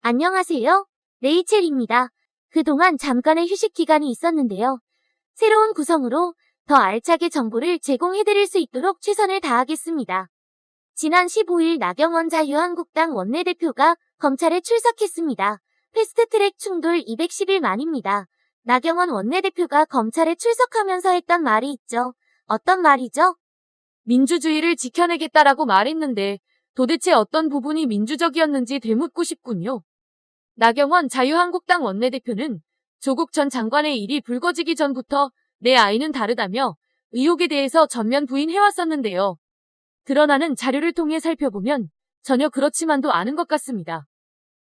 안녕하세요. 레이첼입니다. 그동안 잠깐의 휴식 기간이 있었는데요. 새로운 구성으로 더 알차게 정보를 제공해드릴 수 있도록 최선을 다하겠습니다. 지난 15일 나경원 자유한국당 원내대표가 검찰에 출석했습니다. 패스트트랙 충돌 210일 만입니다. 나경원 원내대표가 검찰에 출석하면서 했던 말이 있죠. 어떤 말이죠? 민주주의를 지켜내겠다라고 말했는데 도대체 어떤 부분이 민주적이었는지 되묻고 싶군요. 나경원 자유한국당 원내대표는 조국 전 장관의 일이 불거지기 전부터 내 아이는 다르다며 의혹에 대해서 전면 부인해왔었는데요. 드러나는 자료를 통해 살펴보면 전혀 그렇지만도 않은 것 같습니다.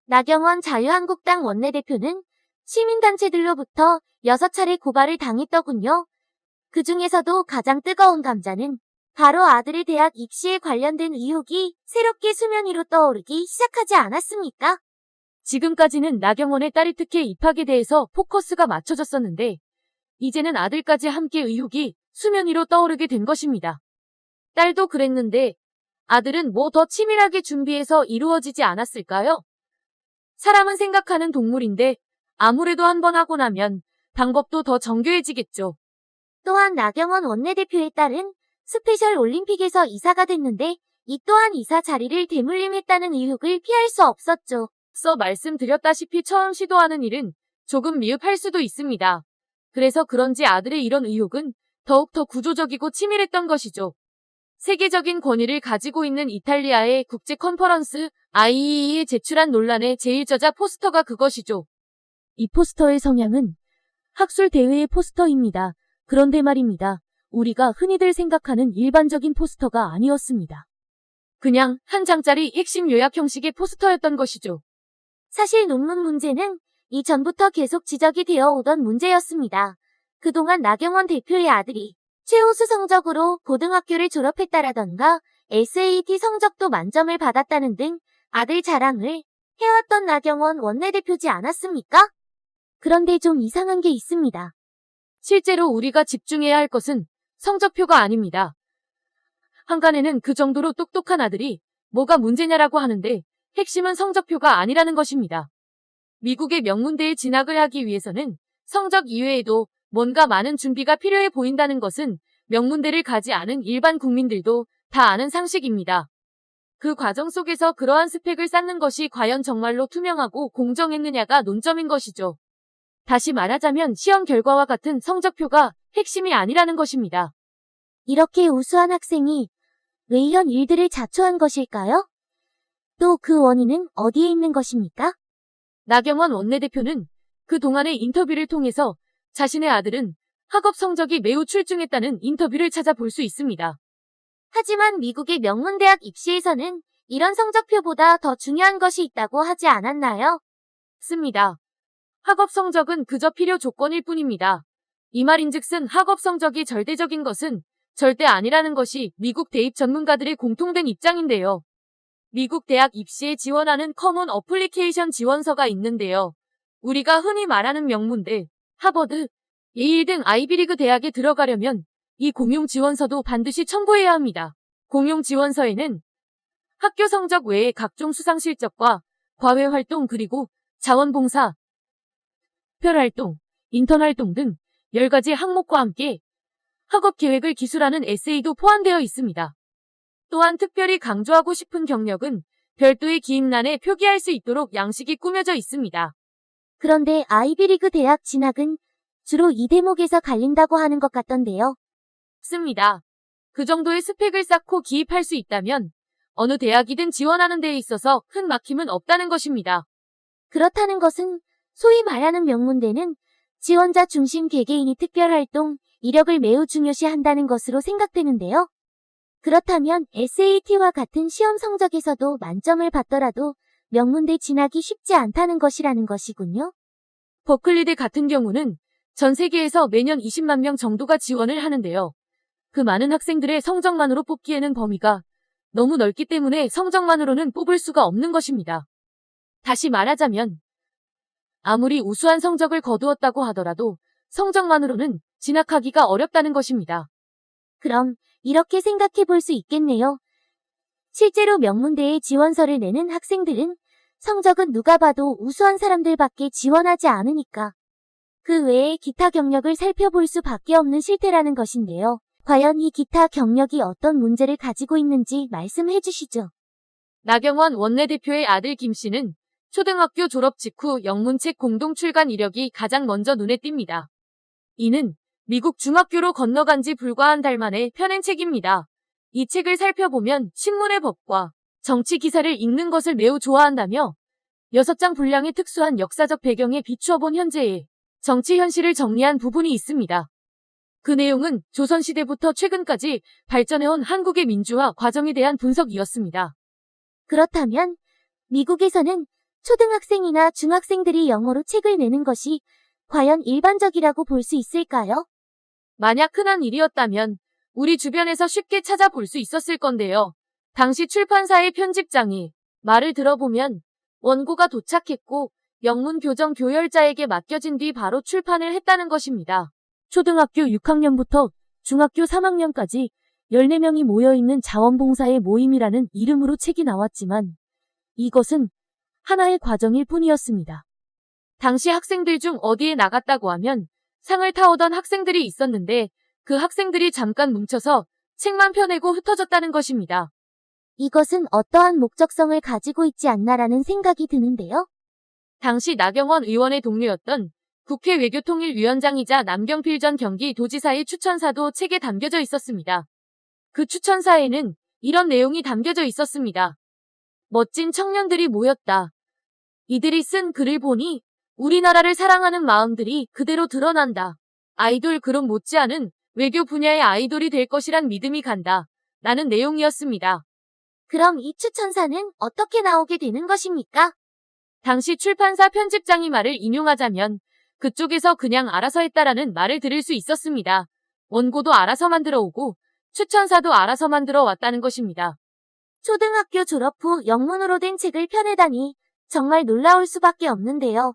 나경원 자유한국당 원내대표는 시민단체들로부터 6차례 고발을 당했더군요. 그 중에서도 가장 뜨거운 감자는 바로 아들의 대학 입시에 관련된 의혹이 새롭게 수면 위로 떠오르기 시작하지 않았습니까? 지금까지는 나경원의 딸이 특혜 입학에 대해서 포커스가 맞춰졌었는데 이제는 아들까지 함께 의혹이 수면 위로 떠오르게 된 것입니다. 딸도 그랬는데 아들은 뭐 더 치밀하게 준비해서 이루어지지 않았을까요? 사람은 생각하는 동물인데 아무래도 한번 하고 나면 방법도 더 정교해지겠죠. 또한 나경원 원내대표의 딸은 스페셜 올림픽에서 이사가 됐는데 이 또한 이사 자리를 대물림했다는 의혹을 피할 수 없었죠. 앞서 말씀드렸다시피 처음 시도하는 일은 조금 미흡할 수도 있습니다. 그래서 그런지 아들의 이런 의혹은 더욱 더 구조적이고 치밀했던 것이죠. 세계적인 권위를 가지고 있는 이탈리아의 국제 컨퍼런스 IEE에 제출한 논란의 제1저자 포스터가 그것이죠. 이 포스터의 성향은 학술 대회의 포스터입니다. 그런데 말입니다. 우리가 흔히들 생각하는 일반적인 포스터가 아니었습니다. 그냥 한 장짜리 핵심 요약 형식의 포스터였던 것이죠. 사실 논문 문제는 이전부터 계속 지적이 되어 오던 문제였습니다. 그동안 나경원 대표의 아들이 최우수 성적으로 고등학교를 졸업했다라던가 SAT 성적도 만점을 받았다는 등 아들 자랑을 해왔던 나경원 원내대표지 않았습니까? 그런데 좀 이상한 게 있습니다. 실제로 우리가 집중해야 할 것은 성적표가 아닙니다. 한간에는 그 정도로 똑똑한 아들이 뭐가 문제냐라고 하는데 핵심은 성적표가 아니라는 것입니다. 미국의 명문대에 진학을 하기 위해서는 성적 이외에도 뭔가 많은 준비가 필요해 보인다는 것은 명문대를 가지 않은 일반 국민들도 다 아는 상식입니다. 그 과정 속에서 그러한 스펙을 쌓는 것이 과연 정말로 투명하고 공정했느냐가 논점인 것이죠. 다시 말하자면 시험 결과와 같은 성적표가 핵심이 아니라는 것입니다. 이렇게 우수한 학생이 왜 이런 일들을 자초한 것일까요? 또 그 원인은 어디에 있는 것입니까? 나경원 원내대표는 그동안의 인터뷰를 통해서 자신의 아들은 학업 성적이 매우 출중했다는 인터뷰를 찾아볼 수 있습니다. 하지만 미국의 명문대학 입시에서는 이런 성적표보다 더 중요한 것이 있다고 하지 않았나요? 습니다. 학업 성적은 그저 필요 조건일 뿐입니다. 이 말인즉슨 학업 성적이 절대적인 것은 절대 아니라는 것이 미국 대입 전문가들의 공통된 입장인데요. 미국 대학 입시에 지원하는 커먼 어플리케이션 지원서가 있는데요. 우리가 흔히 말하는 명문대, 하버드, 예일 등 아이비리그 대학에 들어가려면 이 공용 지원서도 반드시 첨부해야 합니다. 공용 지원서에는 학교 성적 외에 각종 수상 실적과 과외 활동 그리고 자원봉사, 특별활동, 인턴활동 등 10가지 항목과 함께 학업 계획을 기술하는 에세이도 포함되어 있습니다. 또한 특별히 강조하고 싶은 경력은 별도의 기입란에 표기할 수 있도록 양식이 꾸며져 있습니다. 그런데 아이비리그 대학 진학은 주로 이 대목에서 갈린다고 하는 것 같던데요. 습니다. 그 정도의 스펙을 쌓고 기입할 수 있다면 어느 대학이든 지원하는 데에 있어서 큰 막힘은 없다는 것입니다. 그렇다는 것은 소위 말하는 명문대는 지원자 중심 개개인이 특별활동, 이력을 매우 중요시한다는 것으로 생각되는데요. 그렇다면 SAT와 같은 시험 성적에서도 만점을 받더라도 명문대 진학이 쉽지 않다는 것이라는 것이군요. 버클리대 같은 경우는 전 세계에서 매년 20만 명 정도가 지원을 하는데요. 그 많은 학생들의 성적만으로 뽑기에는 범위가 너무 넓기 때문에 성적만으로는 뽑을 수가 없는 것입니다. 다시 말하자면 아무리 우수한 성적을 거두었다고 하더라도 성적만으로는 진학하기가 어렵다는 것입니다. 그럼 이렇게 생각해 볼 수 있겠네요. 실제로 명문대에 지원서를 내는 학생들은 성적은 누가 봐도 우수한 사람들밖에 지원하지 않으니까. 그 외에 기타 경력을 살펴볼 수밖에 없는 실태라는 것인데요. 과연 이 기타 경력이 어떤 문제를 가지고 있는지 말씀해 주시죠. 나경원 원내대표의 아들 김 씨는 초등학교 졸업 직후 영문책 공동 출간 이력이 가장 먼저 눈에 띕니다. 이는 미국 중학교로 건너간 지 불과 한 달 만에 펴낸 책입니다. 이 책을 살펴보면 신문의 법과 정치 기사를 읽는 것을 매우 좋아한다며 6장 분량의 특수한 역사적 배경에 비추어 본 현재의 정치 현실을 정리한 부분이 있습니다. 그 내용은 조선시대부터 최근까지 발전해온 한국의 민주화 과정에 대한 분석이었습니다. 그렇다면 미국에서는 초등학생이나 중학생들이 영어로 책을 내는 것이 과연 일반적이라고 볼 수 있을까요? 만약 흔한 일이었다면 우리 주변에서 쉽게 찾아볼 수 있었을 건데요. 당시 출판사의 편집장이 말을 들어보면 원고가 도착했고 영문 교정 교열자에게 맡겨진 뒤 바로 출판을 했다는 것입니다. 초등학교 6학년부터 중학교 3학년까지 14명이 모여있는 자원봉사의 모임이라는 이름으로 책이 나왔지만 이것은 하나의 과정일 뿐이었습니다. 당시 학생들 중 어디에 나갔다고 하면 상을 타오던 학생들이 있었는데 그 학생들이 잠깐 뭉쳐서 책만 펴내고 흩어졌다는 것입니다. 이것은 어떠한 목적성을 가지고 있지 않나라는 생각이 드는데요. 당시 나경원 의원의 동료였던 국회 외교통일위원장이자 남경필 전 경기도지사의 추천사도 책에 담겨져 있었습니다. 그 추천사에는 이런 내용이 담겨져 있었습니다. 멋진 청년들이 모였다. 이들이 쓴 글을 보니 우리나라를 사랑하는 마음들이 그대로 드러난다. 아이돌 그룹 못지않은 외교 분야의 아이돌이 될 것이란 믿음이 간다. 라는 내용이었습니다. 그럼 이 추천사는 어떻게 나오게 되는 것입니까? 당시 출판사 편집장이 말을 인용하자면 그쪽에서 그냥 알아서 했다라는 말을 들을 수 있었습니다. 원고도 알아서 만들어 오고 추천사도 알아서 만들어 왔다는 것입니다. 초등학교 졸업 후 영문으로 된 책을 펴내다니 정말 놀라울 수밖에 없는데요.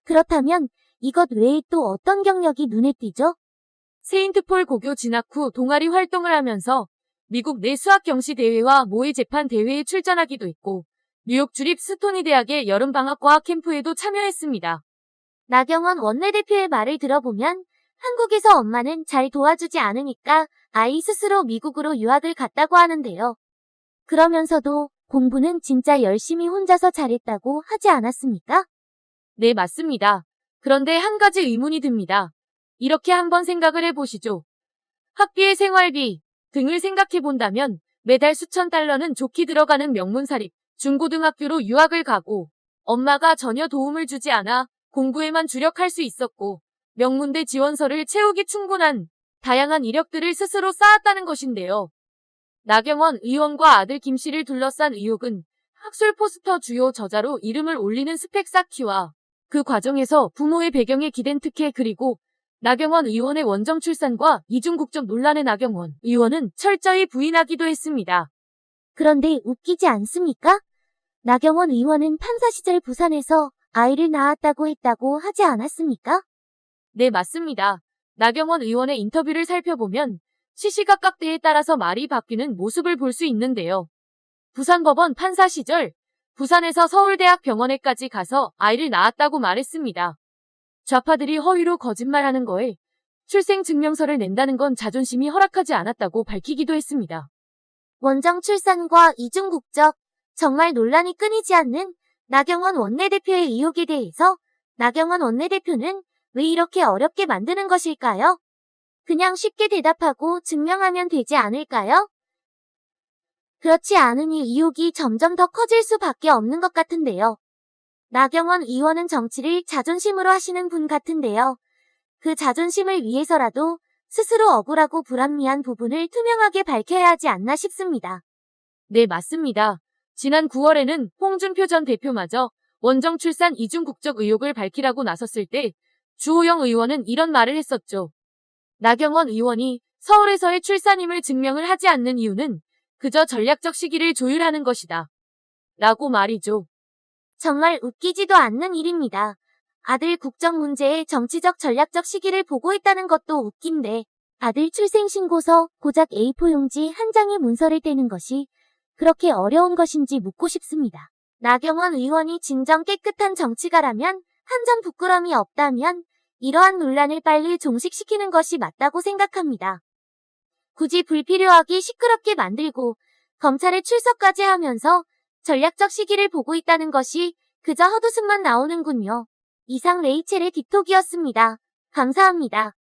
그렇다면 이것 외에 또 어떤 경력이 눈에 띄죠? 세인트폴 고교 진학 후 동아리 활동을 하면서 미국 내 수학 경시 대회와 모의 재판 대회에 출전하기도 했고 뉴욕 주립 스토니 대학의 여름방학과학 캠프에도 참여했습니다. 나경원 원내대표의 말을 들어보면 한국에서 엄마는 잘 도와주지 않으니까 아이 스스로 미국으로 유학을 갔다고 하는데요. 그러면서도 공부는 진짜 열심히 혼자서 잘했다고 하지 않았습니까? 네, 맞습니다. 그런데 한 가지 의문이 듭니다. 이렇게 한번 생각을 해보시죠. 학비의 생활비 등을 생각해 본다면 매달 수천 달러는 좋게 들어가는 명문사립 중고등학교로 유학을 가고 엄마가 전혀 도움을 주지 않아 공부에만 주력할 수 있었고 명문대 지원서를 채우기 충분한 다양한 이력들을 스스로 쌓았다는 것인데요. 나경원 의원과 아들 김 씨를 둘러싼 의혹은 학술 포스터 주요 저자로 이름을 올리는 스펙 쌓기와 그 과정에서 부모의 배경에 기댄 특혜 그리고 나경원 의원의 원정 출산과 이중국적 논란의 나경원 의원은 철저히 부인하기도 했습니다. 그런데 웃기지 않습니까? 나경원 의원은 판사 시절 부산에서 아이를 낳았다고 했다고 하지 않았습니까? 네, 맞습니다. 나경원 의원의 인터뷰를 살펴보면 시시각각 때에 따라서 말이 바뀌는 모습을 볼 수 있는데요. 부산법원 판사 시절 부산에서 서울대학 병원에까지 가서 아이를 낳았다고 말했습니다. 좌파들이 허위로 거짓말하는 거에 출생증명서를 낸다는 건 자존심이 허락하지 않았다고 밝히기도 했습니다. 원정 출산과 이중국적, 정말 논란이 끊이지 않는 나경원 원내대표의 의혹에 대해서 나경원 원내대표는 왜 이렇게 어렵게 만드는 것일까요? 그냥 쉽게 대답하고 증명하면 되지 않을까요? 그렇지 않으니 의혹이 점점 더 커질 수밖에 없는 것 같은데요. 나경원 의원은 정치를 자존심으로 하시는 분 같은데요. 그 자존심을 위해서라도 스스로 억울하고 불합리한 부분을 투명하게 밝혀야 하지 않나 싶습니다. 네, 맞습니다. 지난 9월에는 홍준표 전 대표마저 원정 출산 이중국적 의혹을 밝히라고 나섰을 때 주호영 의원은 이런 말을 했었죠. 나경원 의원이 서울에서의 출산임을 증명을 하지 않는 이유는 그저 전략적 시기를 조율하는 것이다. 라고 말이죠. 정말 웃기지도 않는 일입니다. 아들 국정 문제에 정치적 전략적 시기를 보고 있다는 것도 웃긴데 아들 출생신고서 고작 A4 용지 한 장의 문서를 떼는 것이 그렇게 어려운 것인지 묻고 싶습니다. 나경원 의원이 진정 깨끗한 정치가라면, 한 점 부끄럼이 없다면 이러한 논란을 빨리 종식시키는 것이 맞다고 생각합니다. 굳이 불필요하게 시끄럽게 만들고 검찰에 출석까지 하면서 전략적 시기를 보고 있다는 것이 그저 헛웃음만 나오는군요. 이상 레이첼의 딥톡이었습니다. 감사합니다.